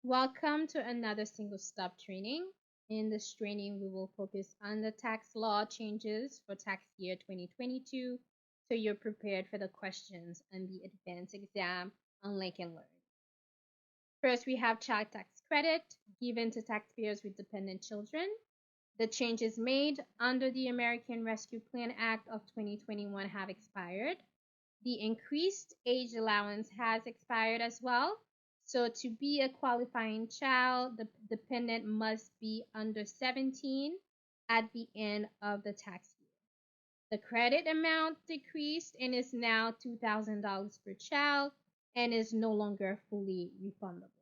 Welcome to another single stop training. In this training, we will focus on the tax law changes for tax year 2022 so you're prepared for the questions on the advanced exam on Lincoln Learn. First, we have child tax credit given to taxpayers with dependent children. The changes made under the American Rescue Plan Act of 2021 have expired. The increased age allowance has expired as well. So to be a qualifying child, the dependent must be under 17 at the end of the tax year. The credit amount decreased and is now $2,000 per child and is no longer fully refundable.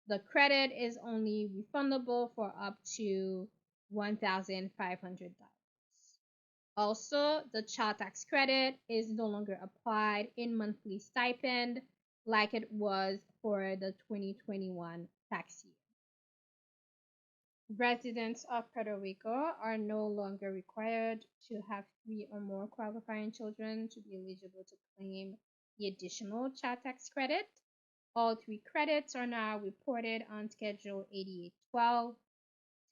The credit is only refundable for up to $1,500. Also, the child tax credit is no longer applied in monthly stipend like it was for the 2021 tax year. Residents of Puerto Rico are no longer required to have 3 or more qualifying children to be eligible to claim the additional child tax credit. All 3 credits are now reported on Schedule 8812.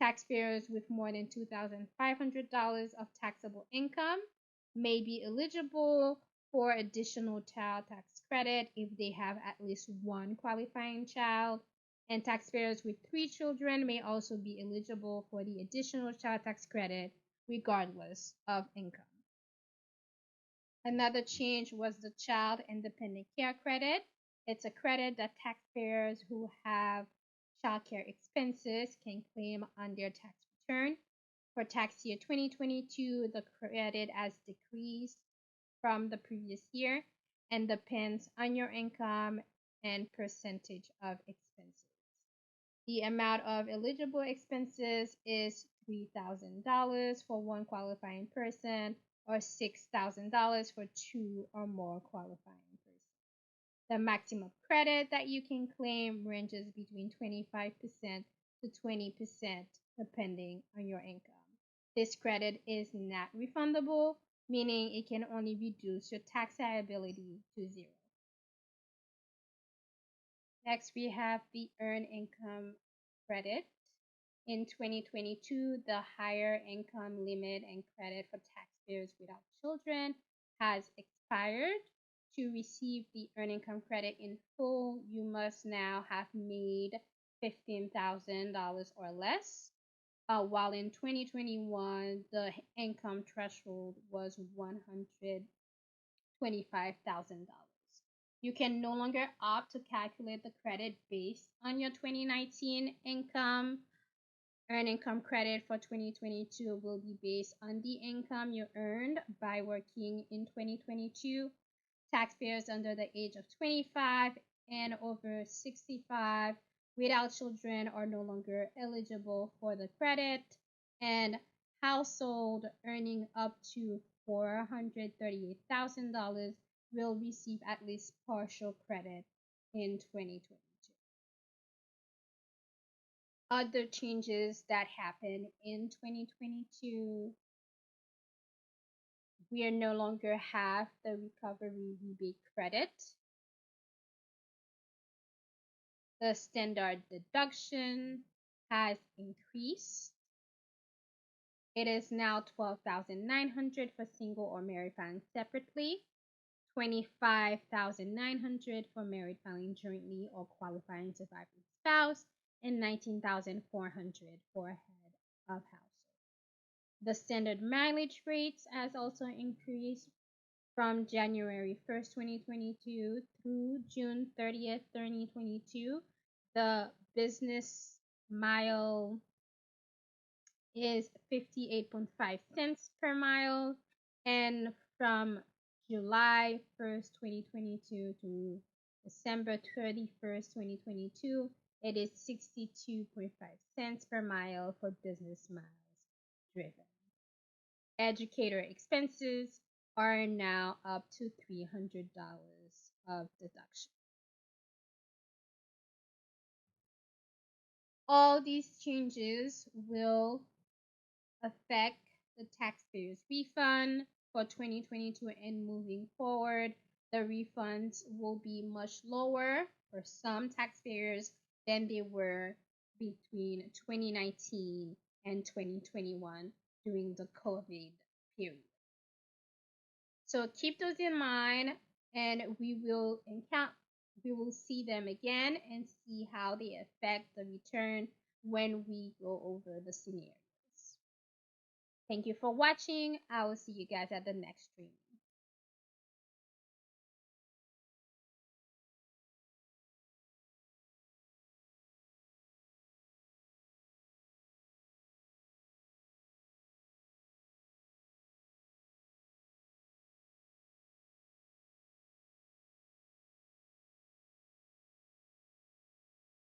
Taxpayers with more than $2,500 of taxable income may be eligible for additional child tax credit if they have at least 1 qualifying child, and taxpayers with 3 children may also be eligible for the additional child tax credit regardless of income. Another change was the Child Independent Care Credit. It's a credit that taxpayers who have child care expenses can claim on their tax return. For tax year 2022, the credit has decreased from the previous year and depends on your income and percentage of expenses. The amount of eligible expenses is $3,000 for 1 qualifying person or $6,000 for 2 or more qualifying persons. The maximum credit that you can claim ranges between 25% to 20% depending on your income. This credit is not refundable, meaning it can only reduce your tax liability to 0. Next, we have the Earned Income Credit. In 2022, the higher income limit and credit for taxpayers without children has expired. To receive the Earned Income Credit in full, you must now have made $15,000 or less, while in 2021, the income threshold was $125,000. You can no longer opt to calculate the credit based on your 2019 income. Earned income credit for 2022 will be based on the income you earned by working in 2022. Taxpayers under the age of 25 and over 65 without children are no longer eligible for the credit, and household earning up to $438,000 will receive at least partial credit in 2022. Other changes that happened in 2022, we no longer have the recovery rebate credit. The standard deduction has increased. It is now $12,900 for single or married filing separately, $25,900 for married filing jointly or qualifying surviving spouse, and $19,400 for head of household. The standard mileage rates has also increased from January 1st, 2022 through June 30th, 2022. The business mile is 58.5 cents per mile, and from July 1st, 2022 to December 31st, 2022, it is 62.5 cents per mile for business miles driven. Educator expenses are now up to $300 of deduction. All these changes will affect the taxpayer's refund for 2022 and moving forward. The refunds will be much lower for some taxpayers than they were between 2019 and 2021 during the COVID period. So keep those in mind, and we will see them again and see how they affect the return when we go over the scenarios. Thank you for watching. I will see you guys at the next stream.